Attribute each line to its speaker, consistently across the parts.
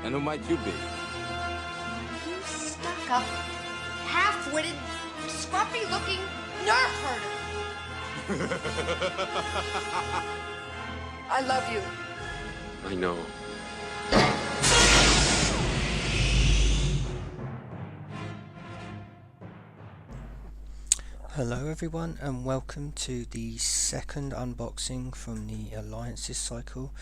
Speaker 1: And who might you be?
Speaker 2: You stuck-up, half-witted, scruffy-looking nerf herder. I love you.
Speaker 1: I know.
Speaker 3: Hello everyone, and welcome to the second unboxing from the Alliances cycle.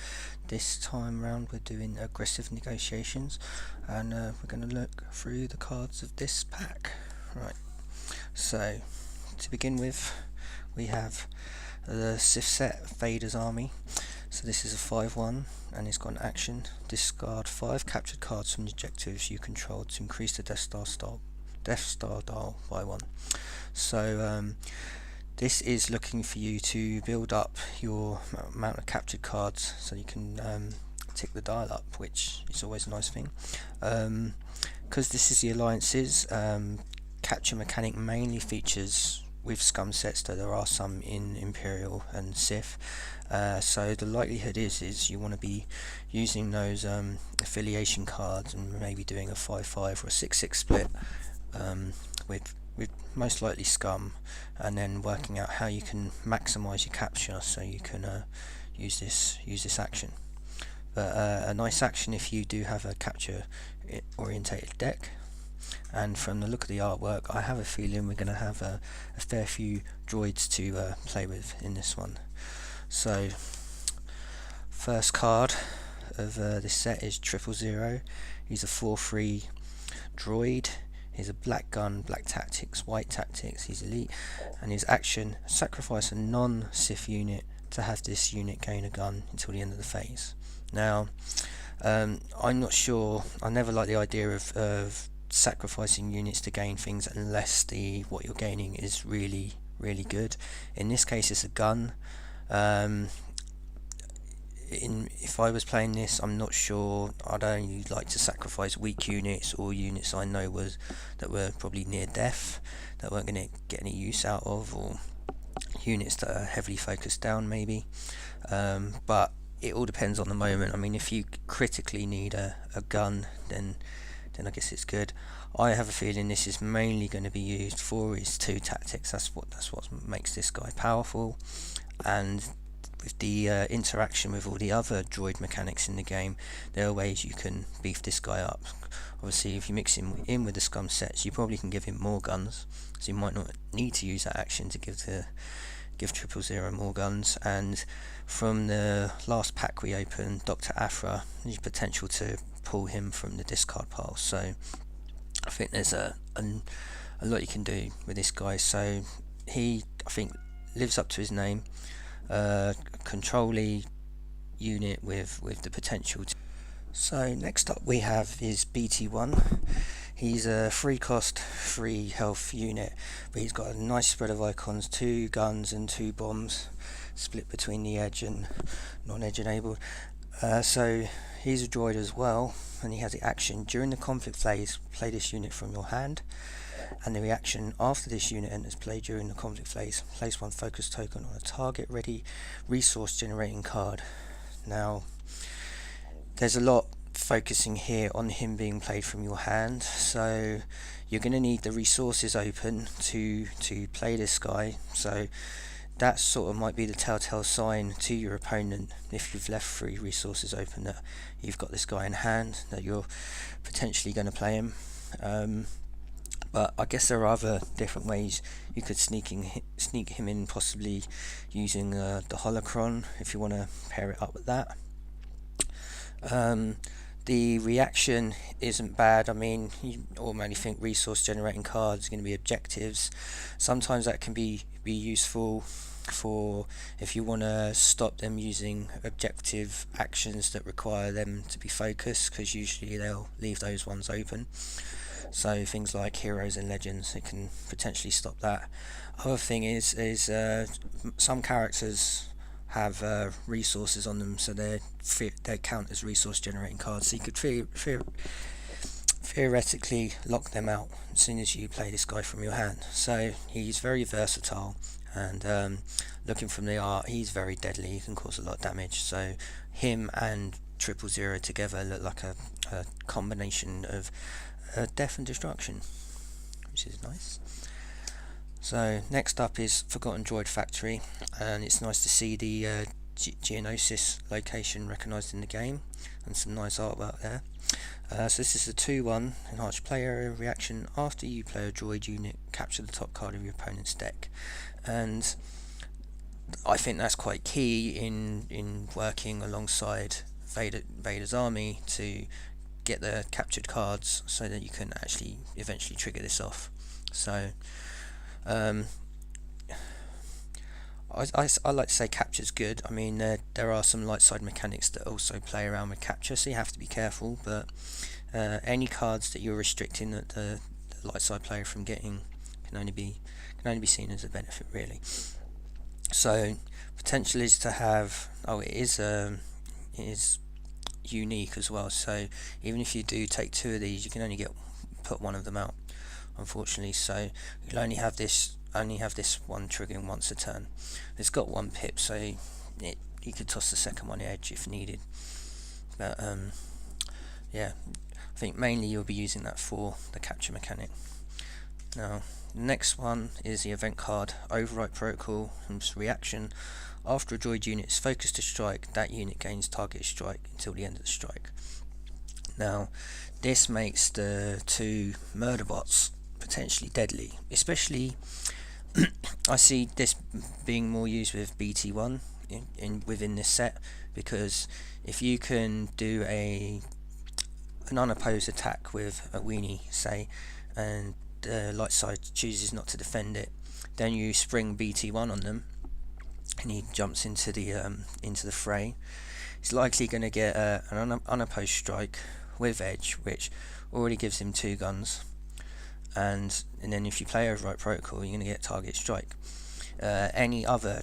Speaker 3: This time round we're doing aggressive negotiations, and we're going to look through the cards of this pack. Right, so to begin with we have the Sith set Vaders Army. So this is a 5/1 and it's got an action: discard 5 captured cards from the objectives you control to increase the Death Star dial by 1. So this is looking for you to build up your amount of captured cards so you can tick the dial up, which is always a nice thing. Because this is the Alliances, capture mechanic mainly features with scum sets, though there are some in Imperial and Sith. So the likelihood is you want to be using those affiliation cards and maybe doing a 5/5 or a 6/6 split with most likely scum, and then working out how you can maximize your capture so you can use this action. But a nice action if you do have a capture orientated deck, and from the look of the artwork I have a feeling we're going to have a fair few droids to play with in this one. So first card of this set is 000. He's a 4/3 droid. He's a black gun, black tactics, white tactics. He's elite, and his action: sacrifice a non-Sith unit to have this unit gain a gun until the end of the phase. Now, I'm not sure. I never like the idea of sacrificing units to gain things unless what you're gaining is really good. In this case, it's a gun. If I was playing this, I'm not sure. I'd only like to sacrifice weak units or units I know that were probably near death, that weren't going to get any use out of, or units that are heavily focused down maybe. But it all depends on the moment. I mean, if you critically need a gun, then I guess it's good. I have a feeling this is mainly going to be used for his 2 tactics. That's what makes this guy powerful, and with the interaction with all the other droid mechanics in the game, there are ways you can beef this guy up. Obviously, if you mix him in with the scum sets, you probably can give him more guns, so you might not need to use that action to give 000 more guns. And from the last pack we opened, Dr. Aphra, there's potential to pull him from the discard pile. So I think there's a lot you can do with this guy. So he, I think, lives up to his name. Control-y unit with the potential to. So next up we have is BT1. He's a 3 cost 3 health unit, but he's got a nice spread of icons: 2 guns and 2 bombs, split between the edge and non-edge enabled. So he's a droid as well, and he has the action: during the conflict phase, play this unit from your hand. And the reaction: after this unit enters play during the conflict phase, place 1 focus token on a target ready resource generating card. Now, there's a lot focusing here on him being played from your hand, so you're going to need the resources open to play this guy. So that sort of might be the telltale sign to your opponent, if you've left 3 resources open, that you've got this guy in hand, that you're potentially going to play him. But I guess there are other different ways you could sneak him in, possibly using the holocron, if you want to pair it up with that. The reaction isn't bad. I mean, you automatically think resource generating cards are going to be objectives. Sometimes that can be useful for if you want to stop them using objective actions that require them to be focused, because usually they'll leave those ones open. So things like heroes and legends, it can potentially stop that. Other thing is some characters have resources on them, so they count as resource generating cards. So you could theoretically lock them out as soon as you play this guy from your hand. So he's very versatile, and looking from the art, he's very deadly. He can cause a lot of damage. So him and 000 together look like a combination of death and destruction, which is nice. So next up is Forgotten Droid Factory, and it's nice to see the Geonosis location recognised in the game, and some nice artwork there. So this is a 2-1 enhanced play area reaction after you play a droid unit, capture the top card of your opponent's deck, and I think that's quite key in working alongside Vaders Army to get the captured cards so that you can actually eventually trigger this off. So I like to say capture's good. I mean, there are some light side mechanics that also play around with capture, so you have to be careful, but any cards that you're restricting the light side player from getting can only be seen as a benefit, really. So potential is to have, it is unique as well, so even if you do take 2 of these, you can only put 1 of them out, unfortunately. So you'll only have this one triggering once a turn. It's got 1 pip, so you could toss the second one edge if needed, but yeah, I think mainly you'll be using that for the capture mechanic. Now the next one is the event card Overwrite Protocol, and reaction: after a droid unit is focused to strike, that unit gains target strike until the end of the strike. Now this makes the 2 murder bots potentially deadly, especially I see this being more used with BT1 within this set, because if you can do an unopposed attack with a weenie, say, and the light side chooses not to defend it, then you spring BT1 on them and he jumps into the fray. He's likely going to get an unopposed strike with edge, which already gives him 2 guns, and then if you play Overwrite Protocol, you're going to get target strike. Any other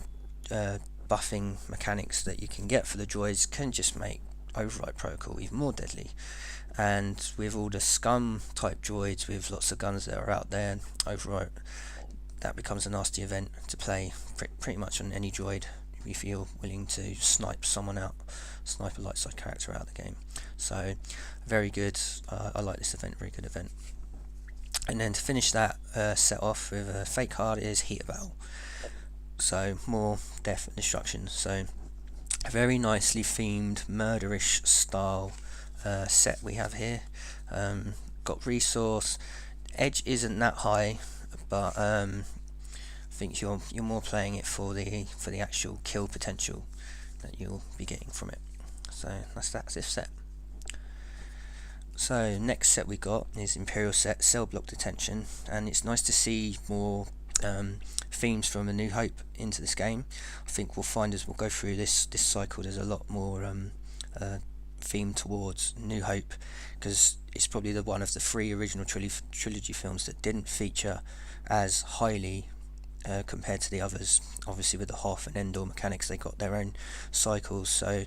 Speaker 3: buffing mechanics that you can get for the droids can just make Overwrite Protocol even more deadly, and with all the scum type droids with lots of guns that are out there, Overwrite, that becomes a nasty event to play pretty much on any droid if you're willing to snipe a light side character out of the game. So very good. I like this event, very good event. And then to finish that set off with a fake card is Heat Battle, so more death and destruction. So a very nicely themed murderish style set we have here. Got resource, edge isn't that high, but I think you're more playing it for the actual kill potential that you'll be getting from it. So that's this set. So next set we got is Imperial set Cellblock Tension, and it's nice to see more themes from A New Hope into this game. I think we'll find as we'll go through this cycle, there's a lot more theme towards New Hope, because it's probably the one of the 3 original trilogy films that didn't feature as highly compared to the others. Obviously with the Hoth and Endor mechanics, they got their own cycles, so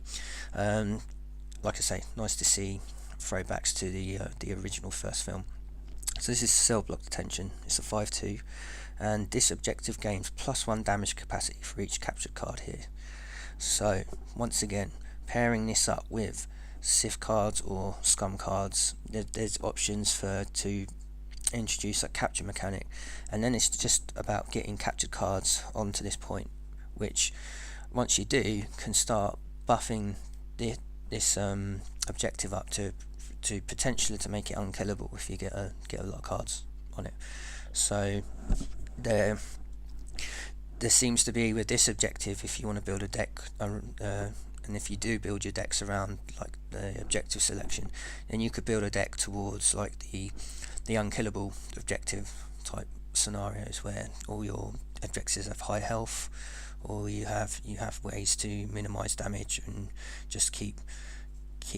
Speaker 3: like I say, nice to see throwbacks to the original first film. So this is Cellblock Tension. It's a 5/2, and this objective gains +1 damage capacity for each captured card here. So once again, pairing this up with Sith cards or Scum cards, there's options to introduce a capture mechanic, and then it's just about getting captured cards onto this point, which once you do can start buffing this objective up to potentially to make it unkillable if you get a lot of cards on it. So there seems to be with this objective, if you want to build a deck, and if you do build your decks around like the objective selection, then you could build a deck towards like the unkillable objective type scenarios where all your objectives have high health, or you have ways to minimize damage and just keep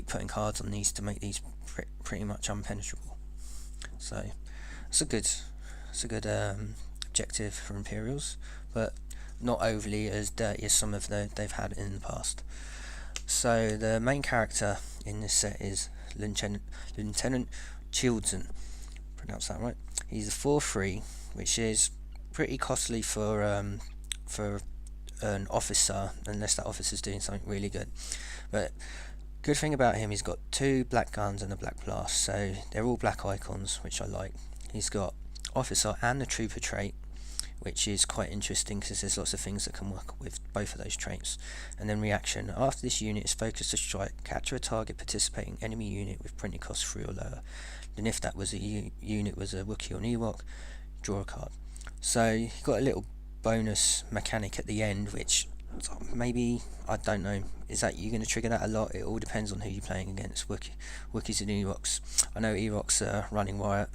Speaker 3: putting cards on these to make these pretty much unpenetrable. So it's a good objective for Imperials, but not overly as dirty as some of they've had in the past. So the main character in this set is Lieutenant Chieftain, pronounce that right. He's a 4/3, which is pretty costly for an officer, unless that officer's doing something really good. But Good thing about him, he's got 2 black guns and a black blast, so they're all black icons, which I like. He's got officer and the trooper trait, which is quite interesting because there's lots of things that can work with both of those traits. And then reaction: after this unit is focused to strike, capture a target participating enemy unit with printing cost 3 or lower. Then if that was a unit was a Wookiee or an Ewok, draw a card. So you've got a little bonus mechanic at the end, which maybe, I don't know, is that you're going to trigger that a lot? It all depends on who you're playing against. Wookiees and Ewoks. I know Ewoks are running riot,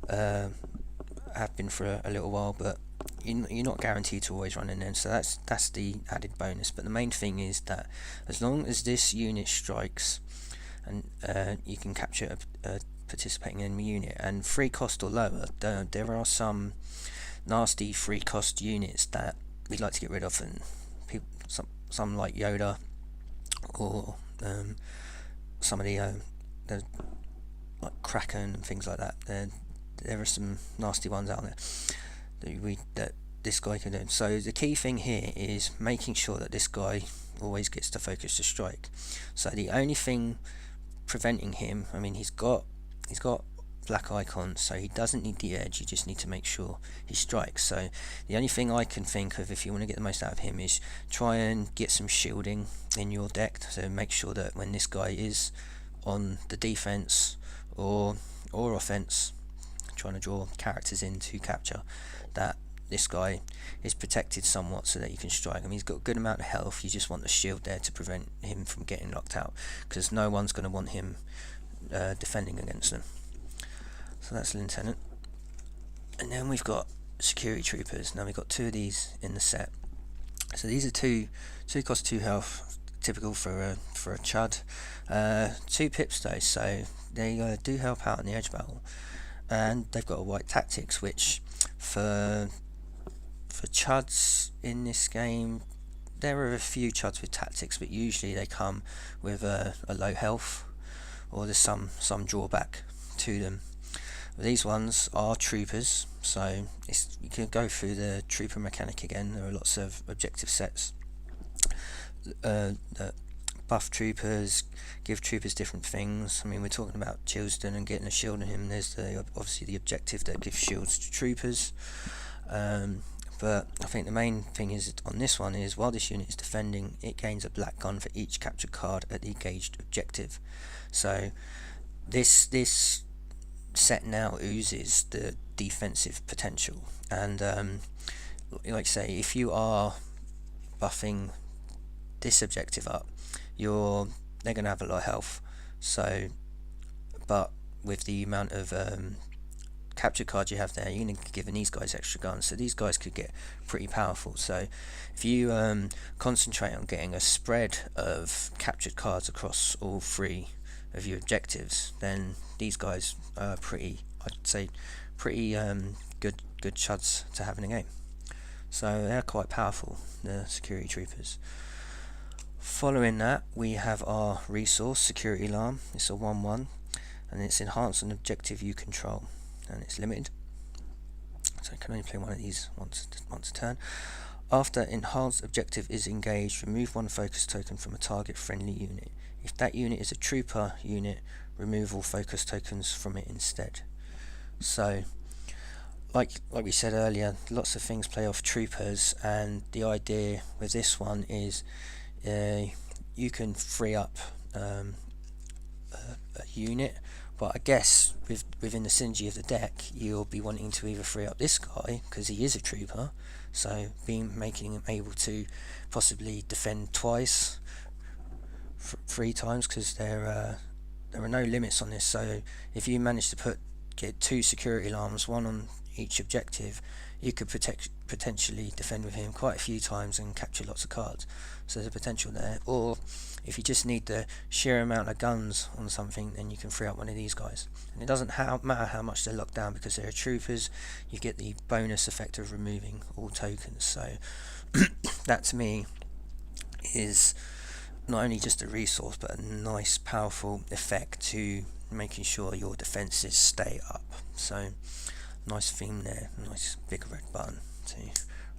Speaker 3: have been for a little while, but you're not guaranteed to always run in them, so that's the added bonus. But the main thing is that as long as this unit strikes, and you can capture a participating enemy unit, and 3 cost or lower, there are some nasty 3 cost units that we'd like to get rid of, and some like Yoda, or some of the like Kraken and things like that. There are some nasty ones out there that this guy can do. So the key thing here is making sure that this guy always gets to focus to strike. So the only thing preventing him, I mean, he's got black icons, so he doesn't need the edge, you just need to make sure he strikes. So the only thing I can think of, if you want to get the most out of him, is try and get some shielding in your deck, so make sure that when this guy is on the defense or offense, trying to draw characters in to capture, that this guy is protected somewhat so that you can strike. I mean, he's got a good amount of health, you just want the shield there to prevent him from getting knocked out, because no one's going to want him defending against them. So that's Lieutenant. And then we've got security troopers. Now we've got 2 of these in the set. So these are 2 cost 2 health, typical for a Chud. 2 pips though, so they do help out in the edge battle. And they've got a white tactics, which for Chuds in this game, there are a few Chuds with tactics, but usually they come with a low health, or there's some drawback to them. These ones are troopers, so you can go through the trooper mechanic again. There are lots of objective sets that buff troopers, give troopers different things. I mean, we're talking about Chilston and getting a shield on him. There's obviously the objective that gives shields to troopers, but I think the main thing is on this one is, while this unit is defending, it gains a black gun for each captured card at the engaged objective. So this set now oozes the defensive potential, and like I say, if you are buffing this objective up, they're going to have a lot of health. So, but with the amount of capture cards you have there, you're going to be giving these guys extra guns, so these guys could get pretty powerful. So if you concentrate on getting a spread of captured cards across all 3 of your objectives, then these guys are pretty good Chuds to have in a game. So they're quite powerful, the security troopers. Following that, we have our resource security alarm. It's a 1/1, and it's enhanced on objective you control, and it's limited, so you can only play one of these once a turn. After enhanced objective is engaged, remove 1 focus token from a target friendly unit. If that unit is a trooper unit, remove all focus tokens from it instead. So like we said earlier, lots of things play off troopers, and the idea with this one is you can free up a unit, but I guess within the synergy of the deck, you'll be wanting to either free up this guy because he is a trooper, so making him able to possibly defend twice, 3 times, because there are no limits on this. So if you manage to get 2 security alarms, 1 on each objective, you could potentially defend with him quite a few times and capture lots of cards. So there's a potential there. Or if you just need the sheer amount of guns on something, then you can free up one of these guys, and it doesn't matter how much they're locked down, because they're troopers, you get the bonus effect of removing all tokens. So that to me is not only just a resource, but a nice powerful effect to making sure your defenses stay up. So nice theme there, nice big red button to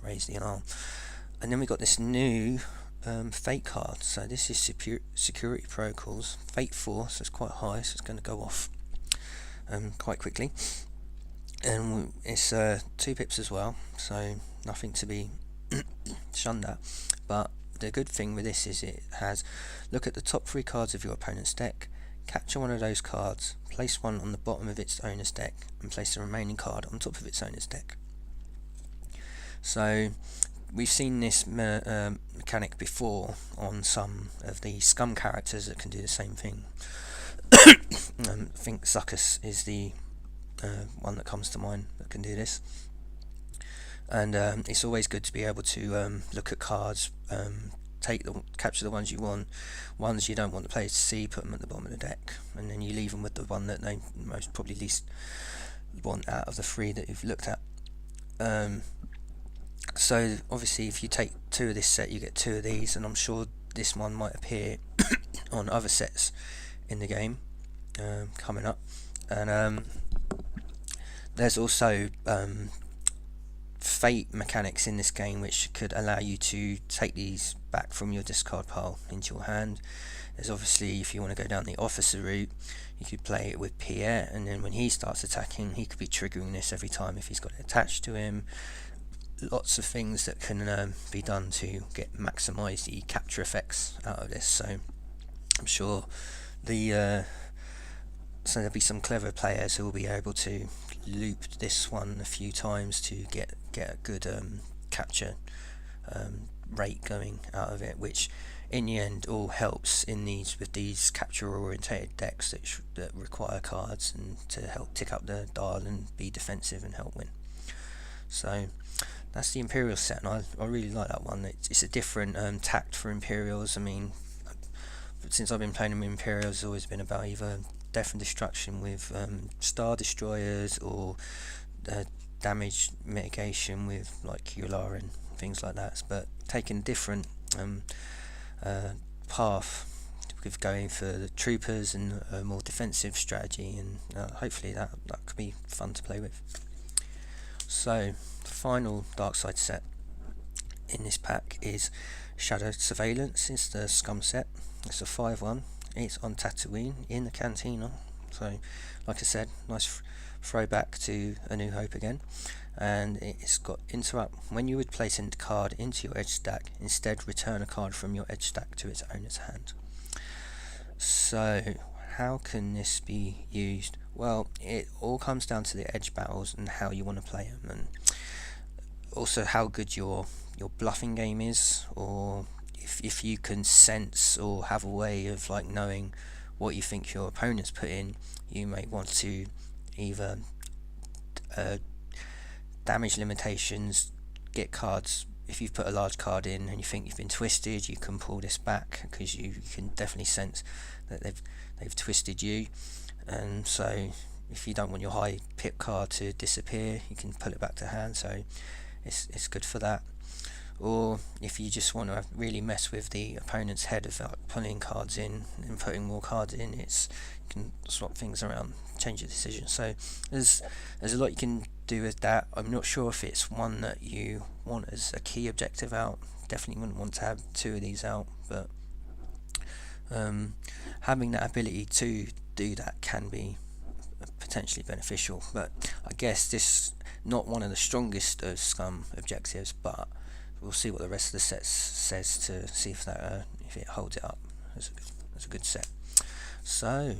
Speaker 3: raise the alarm. And then we got this new fate card. So this is security protocols, fate 4, so it's quite high, so it's going to go off quite quickly, and it's 2 pips as well, so nothing to be shunned at. But the good thing with this is it has, look at the top 3 cards of your opponent's deck, capture one of those cards, place one on the bottom of its owner's deck, and place the remaining card on top of its owner's deck. So we've seen this mechanic before on some of the scum characters that can do the same thing. I think Zuckus is the one that comes to mind that can do this, and it's always good to be able to look at cards, capture the ones you want, ones you don't want the players to see, put them at the bottom of the deck, and then you leave them with the one that they most probably least want out of the 3 that you've looked at. So obviously if you take 2 of this set, you get 2 of these, and I'm sure this one might appear on other sets in the game coming up. And there's also fate mechanics in this game which could allow you to take these back from your discard pile into your hand. There's obviously, if you want to go down the officer route, you could play it with Pierre, and then when he starts attacking, he could be triggering this every time if he's got it attached to him. Lots of things that can be done to maximise the capture effects out of this. So I'm sure so there'll be some clever players who will be able to loop this one a few times to get a good capture rate going out of it, which in the end all helps with these capture orientated decks that require cards and to help tick up the dial and be defensive and help win. So that's the Imperial set, and I really like that one. It's a different tact for Imperials. I mean, since I've been playing with Imperials, it's always been about either death and destruction with Star Destroyers, or damage mitigation with like Yular and things like that. But taking a different path with going for the troopers and a more defensive strategy, and hopefully that could be fun to play with. So the final dark side set in this pack is Shadow Surveillance. It's the scum set. It's a 5/1. It's on Tatooine in the Cantina. So like I said, nice throwback to A New Hope again. And it's got interrupt. When you would place a card into your edge stack, instead return a card from your edge stack to its owner's hand. So how can this be used? Well, it all comes down to the edge battles and how you want to play them, and also how good your bluffing game is, or if you can sense or have a way of like knowing what you think your opponent's put in. You may want to either damage limitations, get cards. If you've put a large card in and you think you've been twisted, you can pull this back because you can definitely sense that they've twisted you. And so if you don't want your high pip card to disappear, you can pull it back to hand, so it's good for that. Or if you just want to really mess with the opponent's head of pulling cards in and putting more cards in, you can swap things around, change your decision. So there's a lot you can do with that. I'm not sure if it's one that you want as a key objective out. Definitely wouldn't want to have 2 of these out, but having that ability to do that can be potentially beneficial. But I guess this not one of the strongest of scum objectives, but we'll see what the rest of the set says to see if it holds it up. That's a good set. So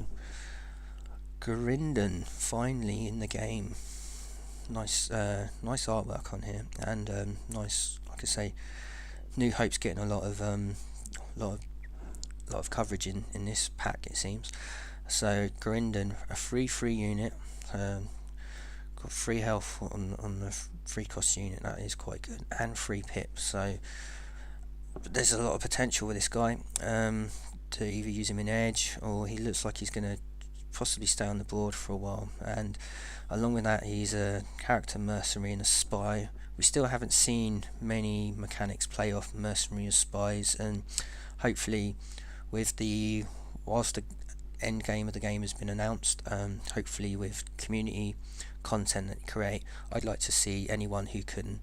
Speaker 3: Grendon finally in the game. Nice artwork on here, and nice, like I say, New Hope's getting a lot of coverage in this pack, it seems. So Grendon, a 3/3 unit, got 3 health on the 3 cost unit. That is quite good, and 3 pips. So there's a lot of potential with this guy, to either use him in edge, or he looks like he's going to possibly stay on the board for a while. And along with that, he's a character mercenary and a spy. We still haven't seen many mechanics play off mercenary as spies, and hopefully whilst the end game of the game has been announced, hopefully with community content that you create, I'd like to see anyone who can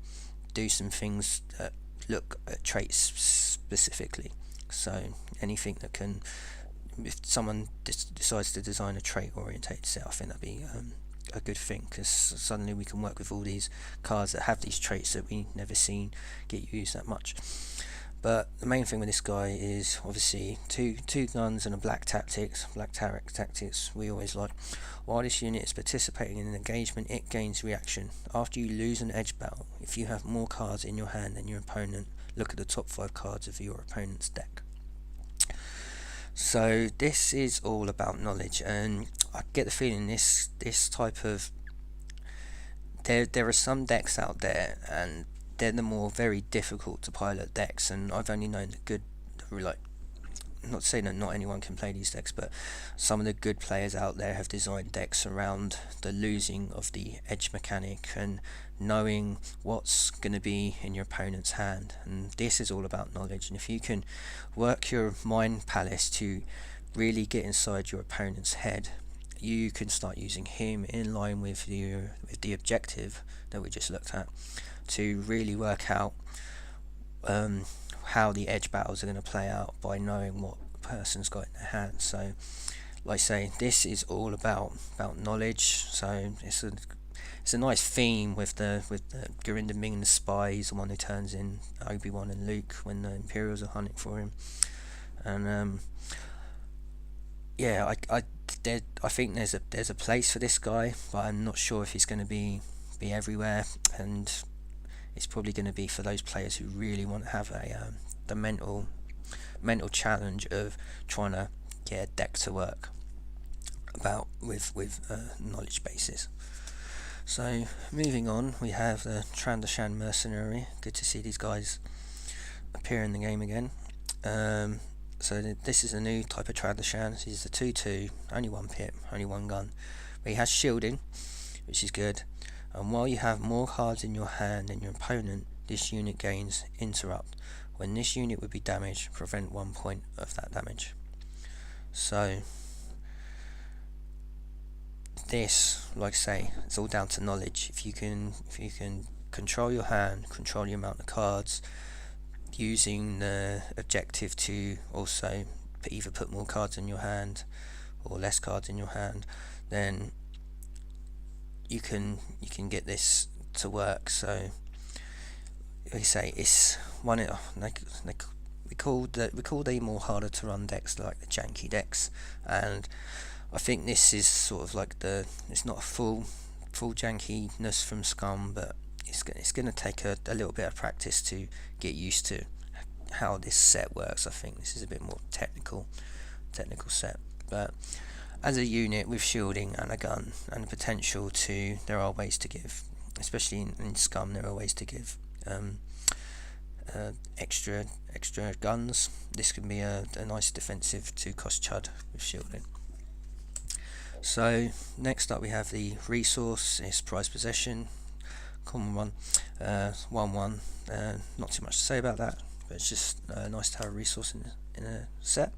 Speaker 3: do some things that look at traits specifically. So anything that can, if someone decides to design a trait orientated set, I think that'd be a good thing, because suddenly we can work with all these cards that have these traits that we never seen get used that much. But the main thing with this guy is obviously two guns and a black tactics. Black tactics we always like. While this unit is participating in an engagement, it gains reaction. After you lose an edge battle, if you have more cards in your hand than your opponent, look at the top 5 cards of your opponent's deck. So this is all about knowledge, and I get the feeling this type of there are some decks out there, and they're the more very difficult to pilot decks, and I've only known the good, like, not saying that not anyone can play these decks, but some of the good players out there have designed decks around the losing of the edge mechanic and knowing what's going to be in your opponent's hand. And this is all about knowledge, and if you can work your mind palace to really get inside your opponent's head, you can start using him in line with the objective that we just looked at, to really work out how the edge battles are going to play out by knowing what the person's got in their hand. So like I say, this is all about knowledge. So it's a nice theme with the Grendon being the spy. He's the one who turns in Obi-Wan and Luke when the Imperials are hunting for him. And yeah, I think there's a place for this guy, but I'm not sure if he's going to be everywhere, and it's probably going to be for those players who really want to have the mental challenge of trying to get a deck to work with knowledge basis. So moving on, we have the Trandoshan mercenary. Good to see these guys appear in the game again. So this is a new type of Trandoshan. He's the 2/2, only 1 pip, only 1 gun, but he has shielding, which is good. And while you have more cards in your hand than your opponent, this unit gains interrupt. When this unit would be damaged, prevent 1 point of that damage. So this, like I say, it's all down to knowledge. If you can control your hand, control the amount of cards, using the objective to also either put more cards in your hand or less cards in your hand, then you can get this to work. So we say it's one of we call the more harder to run decks, like the janky decks, and I think this is sort of like it's not a full jankiness from Scum, but it's going to take a little bit of practice to get used to how this set works. I think this is a bit more technical set, but as a unit with shielding and a gun and the potential to, there are ways to give, especially in Scum, there are ways to give extra guns. This can be a nice defensive 2-cost chud with shielding. So next up we have the resource. It's prized possession, common one, 1/1. Not too much to say about that, but it's just nice to have a resource in a set.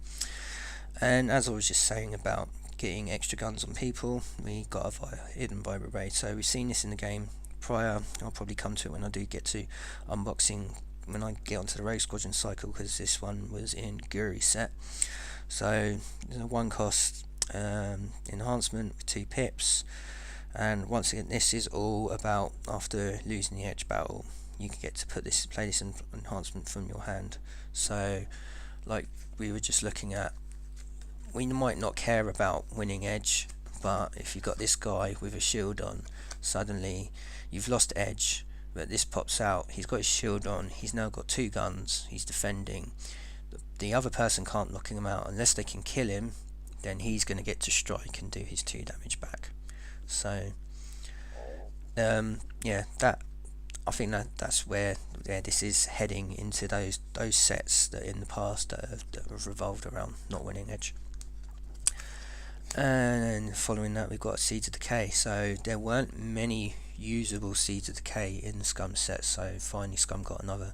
Speaker 3: And as I was just saying about getting extra guns on people, we got a hidden Viper raid. So we've seen this in the game prior. I'll probably come to it when I do get to unboxing, when I get onto the Rogue Squadron cycle, because this one was in Guri set. So there's a 1-cost enhancement with 2 pips, and once again this is all about, after losing the edge battle, you can get to play this enhancement from your hand. So like we were just looking at, we might not care about winning edge, but if you've got this guy with a shield on, suddenly you've lost edge, but this pops out, he's got his shield on, he's now got 2 guns, he's defending, the other person can't knock him out unless they can kill him, then he's going to get to strike and do his 2 damage back. So yeah, that I think that's where this is heading, into those sets that in the past that have revolved around not winning edge. And following that, we've got Seeds of Decay. So there weren't many usable Seeds of Decay in the Scum set, so finally Scum got another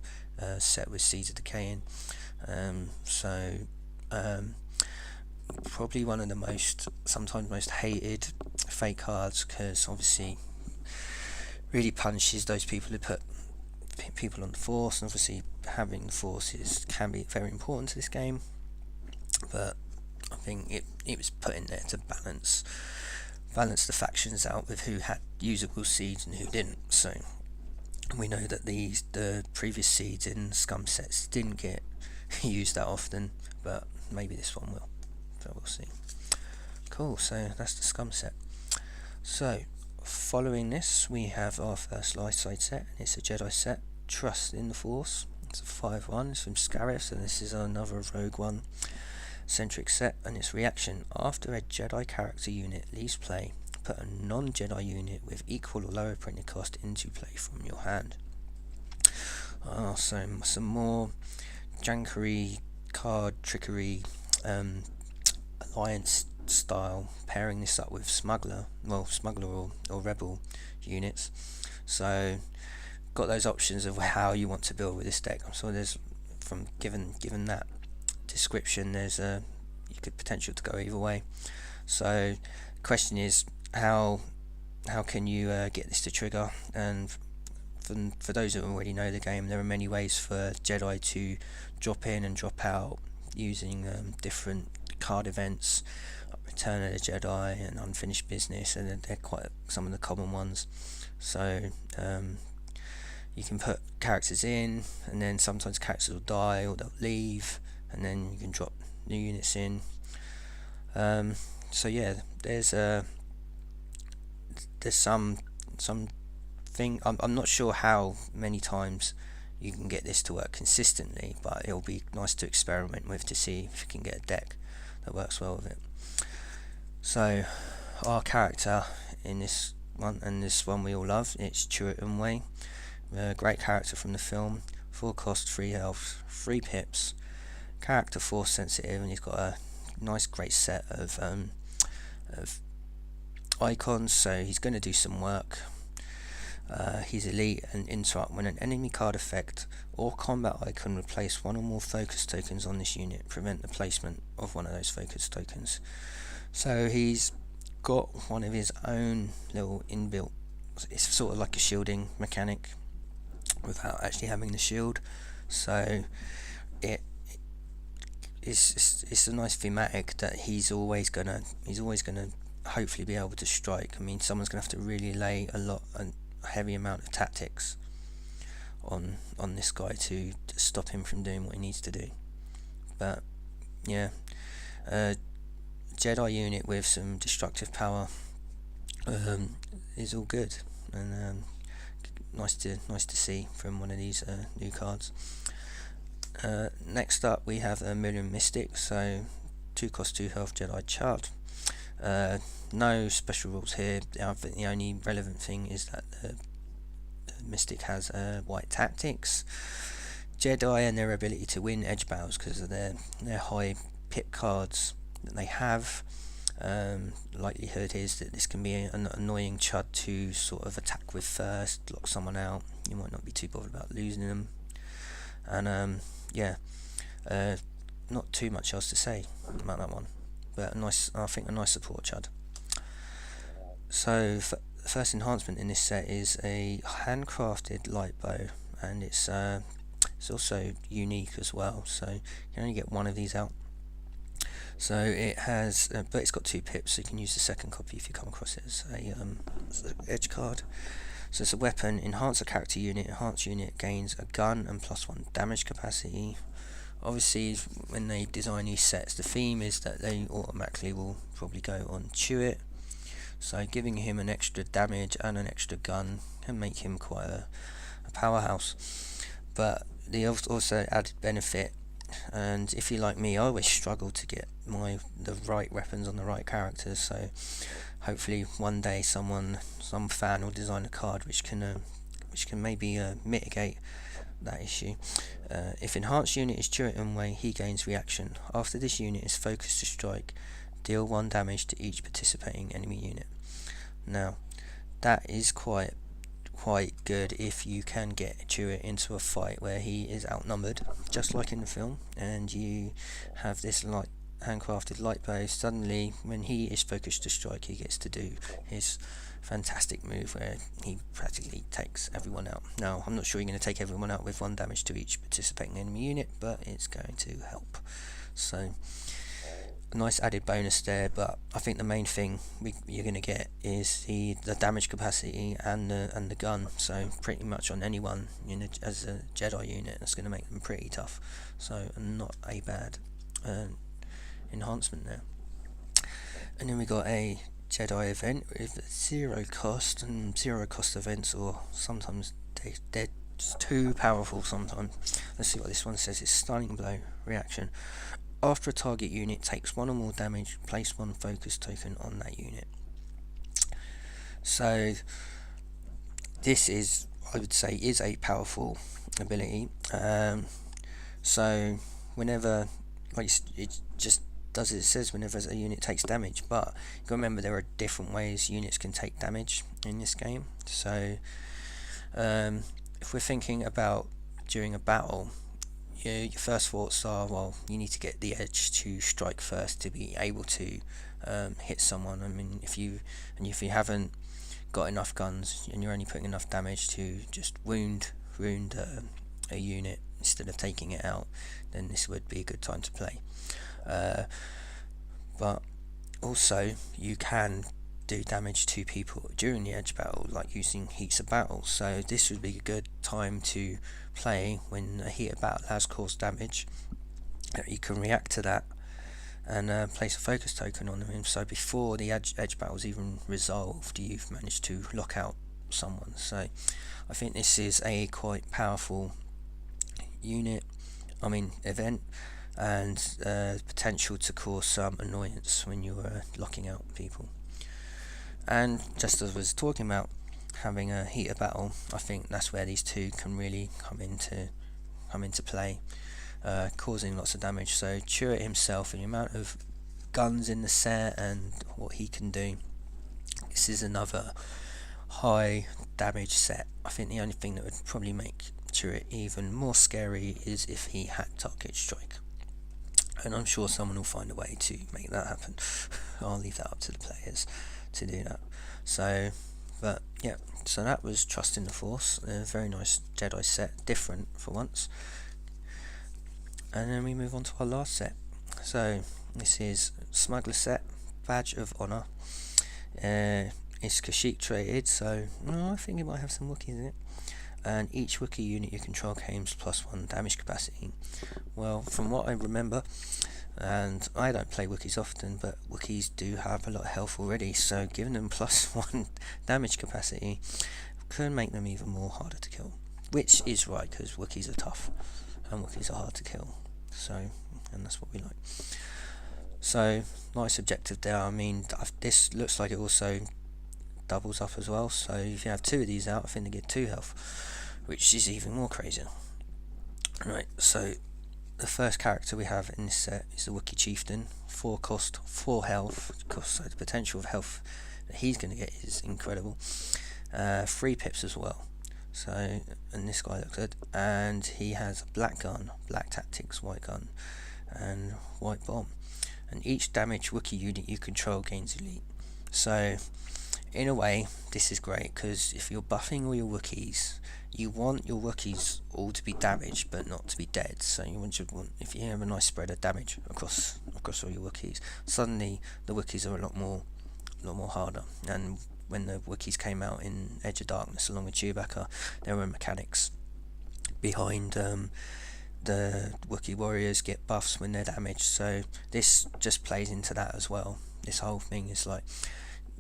Speaker 3: set with Seeds of Decay in. Probably one of the sometimes most hated fake cards, because obviously really punishes those people who put people on the force, and obviously having the forces can be very important to this game, but I think it was put in there to balance the factions out with who had usable seeds and who didn't. So we know that the previous seeds in Scum sets didn't get used that often, but maybe this one will, so we'll see. Cool, so that's the Scum set. So following this we have our first light side set, and it's a Jedi set, Trust in the Force. It's a 5/1, it's from Scarif, and this is another Rogue One centric set, and its reaction: after a Jedi character unit leaves play, put a non-Jedi unit with equal or lower printed cost into play from your hand. So some more jankery card trickery, alliance style, pairing this up with smuggler or rebel units. So got those options of how you want to build with this deck. So there's, from given that description, there's you could potential to go either way. So the question is, how can you get this to trigger? And for those who already know the game, there are many ways for Jedi to drop in and drop out using different card events, like Return of the Jedi and Unfinished Business, and they're quite some of the common ones. So you can put characters in, and then sometimes characters will die or they'll leave, and then you can drop new units in. So yeah, there's some thing. I'm not sure how many times you can get this to work consistently, but it'll be nice to experiment with to see if you can get a deck that works well with it. So our character in this one, and this one we all love, it's Chewbacca Warrior. Great character from the film, 4 cost, 3 health, 3 pips, character force sensitive, and he's got a nice great set of icons, so he's going to do some work. He's elite and interrupt. When an enemy card effect or combat icon replace one or more focus tokens on this unit, prevent the placement of one of those focus tokens. So he's got one of his own little inbuilt, it's sort of like a shielding mechanic without actually having the shield. So it's a nice thematic that he's always gonna hopefully be able to strike. I mean, someone's gonna have to really lay a heavy amount of tactics on this guy to stop him from doing what he needs to do. But yeah, Jedi unit with some destructive power is all good, and nice to see from one of these new cards. Next up we have a Million Mystic, so 2 cost, 2 health Jedi Chart. No special rules here. I think the only relevant thing is that the Mystic has white tactics. Jedi and their ability to win edge battles because of their high pip cards that they have. Likelihood is that this can be an annoying chud to sort of attack with first, lock someone out. You might not be too bothered about losing them, and yeah, not too much else to say about that one, but I think a nice support chud. So the first enhancement in this set is a handcrafted light bow, and it's also unique as well, so you can only get one of these out. So it has, but it's got 2 pips, so you can use the second copy if you come across it as an edge card. So it's a weapon, enhance a character unit, enhanced unit gains a gun and +1 damage capacity. Obviously when they design these sets, the theme is that they automatically will probably go on Chewit, so giving him an extra damage and an extra gun can make him quite a powerhouse. But the also added benefit, and if you're like me, I always struggle to get the right weapons on the right characters, so hopefully one day some fan will design a card which can maybe mitigate that issue. If enhanced unit is Chewbacca Warrior, he gains reaction. After this unit is focused to strike, deal 1 damage to each participating enemy unit. Now that is quite good if you can get Chewbacca into a fight where he is outnumbered, just like in the film, and you have this handcrafted light bow, suddenly when he is focused to strike, he gets to do his fantastic move where he practically takes everyone out. Now, I'm not sure you're going to take everyone out with 1 damage to each participating enemy unit, but it's going to help. So, a nice added bonus there, but I think the main thing you're going to get is the damage capacity and the gun. So pretty much on anyone as a Jedi unit, that's going to make them pretty tough. So not a bad enhancement there. And then we got a Jedi event with 0 cost, and 0 cost events, or sometimes they're just too powerful sometimes. Let's see what this one says. It's stunning blow reaction. After a target unit takes 1 or more damage, place 1 focus token on that unit. So this is, I would say, is a powerful ability. So whenever, like, it just does as it says, whenever a unit takes damage. But you gotta remember there are different ways units can take damage in this game. So if we're thinking about during a battle, your first thoughts are, well, you need to get the edge to strike first to be able to hit someone. I mean, if you haven't got enough guns and you're only putting enough damage to just wound a unit instead of taking it out, then this would be a good time to play. But also you can do damage to people during the edge battle, like using heats of battle. So this would be a good time to play when a heat of battle has caused damage. You can react to that and place a focus token on them. So before the edge battle is even resolved, you've managed to lock out someone. So I think this is a quite powerful event, and potential to cause some annoyance when you're locking out people. And just as I was talking about having a heater battle, I think that's where these two can really come into play, causing lots of damage. So Chewbacca himself and the amount of guns in the set and what he can do, this is another high damage set. I think the only thing that would probably make Chewbacca even more scary is if he had target strike, and I'm sure someone will find a way to make that happen. I'll leave that up to the players to do that. So, but yeah, so that was Trust in the Force, a very nice Jedi set, different for once. And then we move on to our last set. So this is Smuggler set, Badge of Honor. It's Kashyyyk traded, so I think it might have some Wookiees in it. And each Wookiee unit you control gains +1 damage capacity. Well, from what I remember, and I don't play Wookiees often, but Wookiees do have a lot of health already, so giving them +1 damage capacity can make them even more harder to kill. Which is right, because Wookiees are tough, and Wookiees are hard to kill. So, and that's what we like. So, nice objective there. I mean, this looks like it also doubles up as well, so if you have 2 of these out, I think they get 2 health, which is even more crazy. Right, so the first character we have in this set is the Wiki Chieftain. 4 cost, 4 health, so the potential of health that he's going to get is incredible. 3 pips as well, so, and this guy looks good, and he has black gun, black tactics, white gun, and white bomb, and each damage Wookiee unit you control gains elite. So in a way this is great, because if you're buffing all your Wookiees, you want your Wookiees all to be damaged but not to be dead. So you want, if you have a nice spread of damage across all your Wookiees, suddenly the Wookiees are a lot more harder. And when the Wookiees came out in Edge of Darkness along with Chewbacca, there were mechanics behind the Wookiee warriors get buffs when they're damaged, so this just plays into that as well. This whole thing is like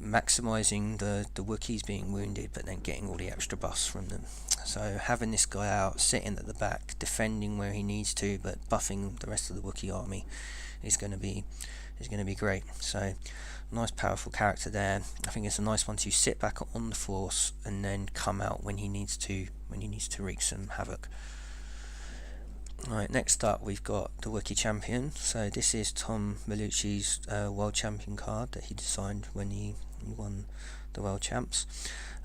Speaker 3: maximizing the Wookiees being wounded but then getting all the extra buffs from them. So having this guy out sitting at the back defending where he needs to but buffing the rest of the Wookiee army is going to be great. So nice powerful character there. I think it's a nice one to sit back on the Force and then come out when he needs to wreak some havoc. Right, next up we've got the Wiki Champion. So this is Tom Malucci's World Champion card that he designed when he won the World Champs.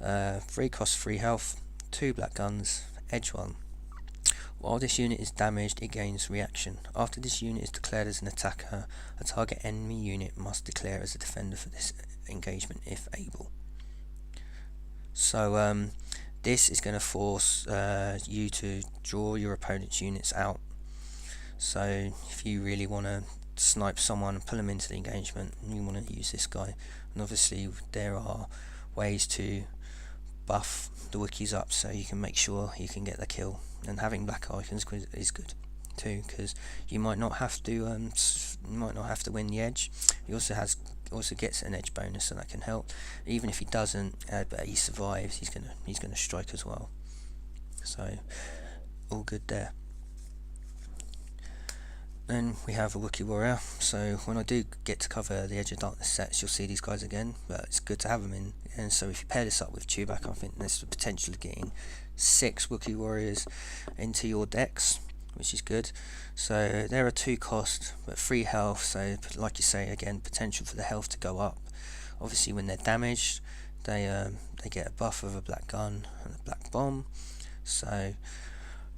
Speaker 3: 3 cost, 3 health, 2 black guns, edge 1. While this unit is damaged, it gains reaction. After this unit is declared as an attacker, a target enemy unit must declare as a defender for this engagement if able. So this is going to force you to draw your opponent's units out. So if you really want to snipe someone and pull them into the engagement, you want to use this guy. And obviously there are ways to buff the Wikis up so you can make sure you can get the kill. And having black icons is good too, because you might not have to win the edge. He also gets an edge bonus, so that can help. Even if he doesn't, but he survives, he's gonna strike as well. So all good there. Then we have a Wiki Warrior. So when I do get to cover the Edge of Darkness sets, you'll see these guys again, but it's good to have them in. And so if you pair this up with Chewbacca, I think there's the potential of getting 6 Wiki Warriors into your decks, which is good. So there are 2 cost, but 3 health. So like you say, again, potential for the health to go up. Obviously, when they're damaged, they get a buff of a black gun and a black bomb. So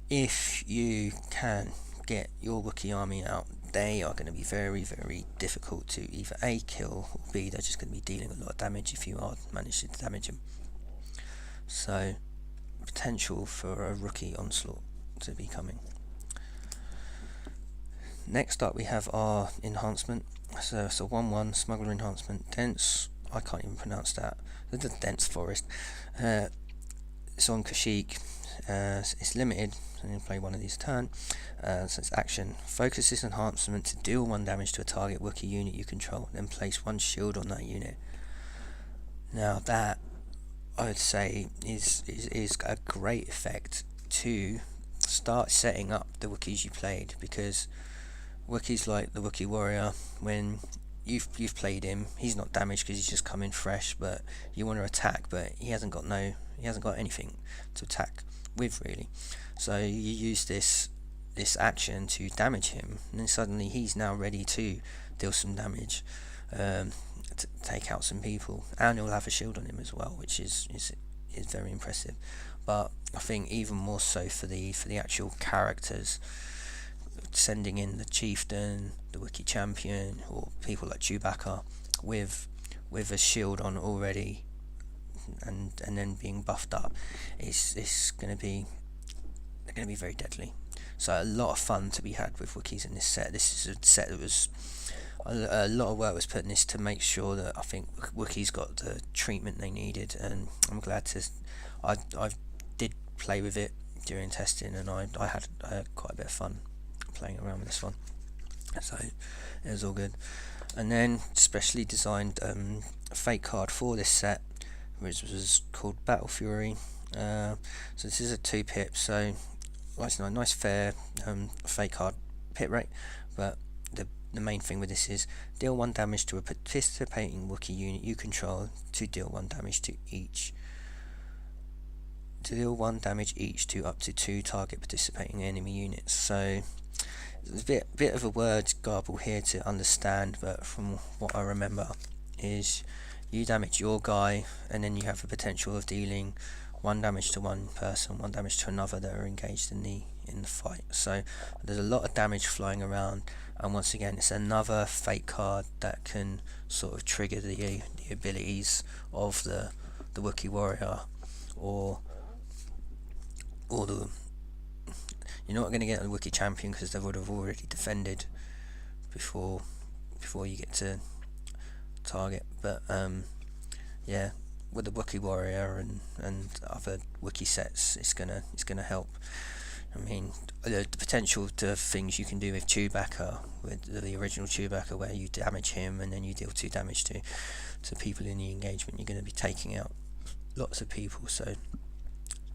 Speaker 3: if you can get your Wiki army out, they are going to be very, very difficult to either A, kill, or B, they're just going to be dealing a lot of damage if you are managing to damage them. So potential for a rookie onslaught to be coming. Next up we have our enhancement. So it's a 1/1 Smuggler Enhancement, dense, I can't even pronounce that, the dense forest. It's on Kashyyyk. It's limited, so you can play one of these a turn. So it's action. Focus this enhancement to deal 1 damage to a target Wiki unit you control, then place 1 shield on that unit. Now that, I would say, is a great effect to start setting up the Wikis you played, because Wikis like the Wiki Warrior, when you've played him, he's not damaged because he's just come in fresh, but you want to attack, but he hasn't got anything to attack with really. So you use this action to damage him, and then suddenly he's now ready to deal some damage, to take out some people, and he'll have a shield on him as well, which is very impressive. But I think even more so for the actual characters, sending in the Chieftain, the Wiki Champion, or people like Chewbacca with a shield on already, and then being buffed up, it's going to be very deadly. So a lot of fun to be had with Wikis in this set. This is a set that was a lot of work was put in this to make sure that I think Wikis got the treatment they needed, and I'm glad to. I did play with it during testing, and I had quite a bit of fun playing around with this one. So it was all good. And then specially designed a fake card for this set, which was called Battlefury. So this is a 2 pip, so nice fair fake card pit rate, but the main thing with this is deal 1 damage to a participating Wiki unit you control, to deal 1 damage to each. To deal 1 damage each to up to 2 target participating enemy units. So there's a bit of a word garble here to understand, but from what I remember is you damage your guy, and then you have the potential of dealing 1 damage to one person, 1 damage to another that are engaged in the fight. So there's a lot of damage flying around, and once again it's another fake card that can sort of trigger the abilities of the Wiki Warrior, or the, you're not going to get a Wiki Champion because they would have already defended before you get to target, but yeah, with the Wiki Warrior and other Wiki sets, it's gonna help. I mean, the potential to things you can do with Chewbacca, with the original Chewbacca, where you damage him and then you deal 2 damage to people in the engagement, you're going to be taking out lots of people, so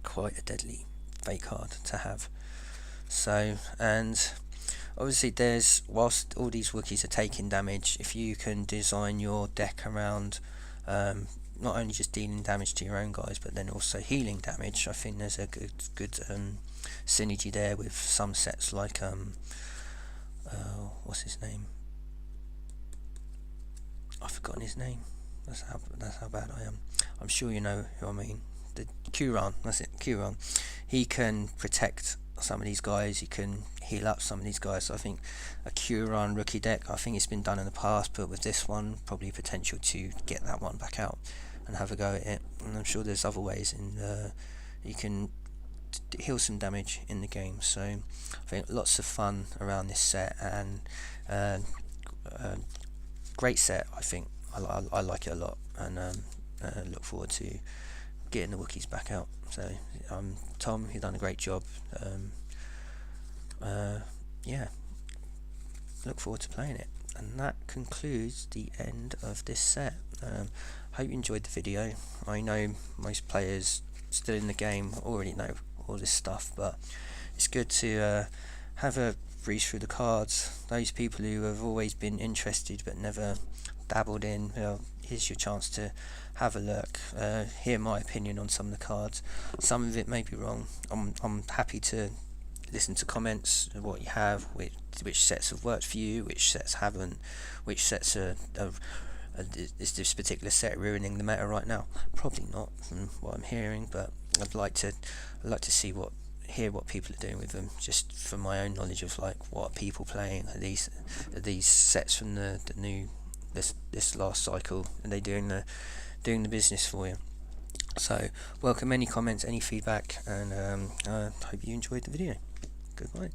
Speaker 3: quite a deadly fake card to have. So, and obviously there's, whilst all these Wikis are taking damage, if you can design your deck around not only just dealing damage to your own guys, but then also healing damage, I think there's a good synergy there with some sets like what's his name? I've forgotten his name. That's how bad I am. I'm sure you know who I mean. The Kuran, that's it, Kuran. He can protect some of these guys, you can heal up some of these guys. So I think a Curon rookie deck, I think it's been done in the past, but with this one, probably potential to get that one back out and have a go at it. And I'm sure there's other ways you can heal some damage in the game. So I think lots of fun around this set, and great set. I think I like it a lot, and look forward to getting the Wookiees back out. So Tom, you've done a great job. Yeah, look forward to playing it. And that concludes the end of this set. Hope you enjoyed the video. I know most players still in the game already know all this stuff, but it's good to have a breeze through the cards. Those people who have always been interested but never dabbled in, here's your chance to have a look, hear my opinion on some of the cards. Some of it may be wrong. I'm happy to listen to comments of what you have, which sets have worked for you, which sets haven't, which sets is this particular set ruining the meta right now? Probably not from what I'm hearing, but I'd like to hear what people are doing with them, just from my own knowledge of like what are people playing. Are these sets from the new this last cycle, and they doing the business for you? So welcome any comments, any feedback, and I hope you enjoyed the video. Goodbye.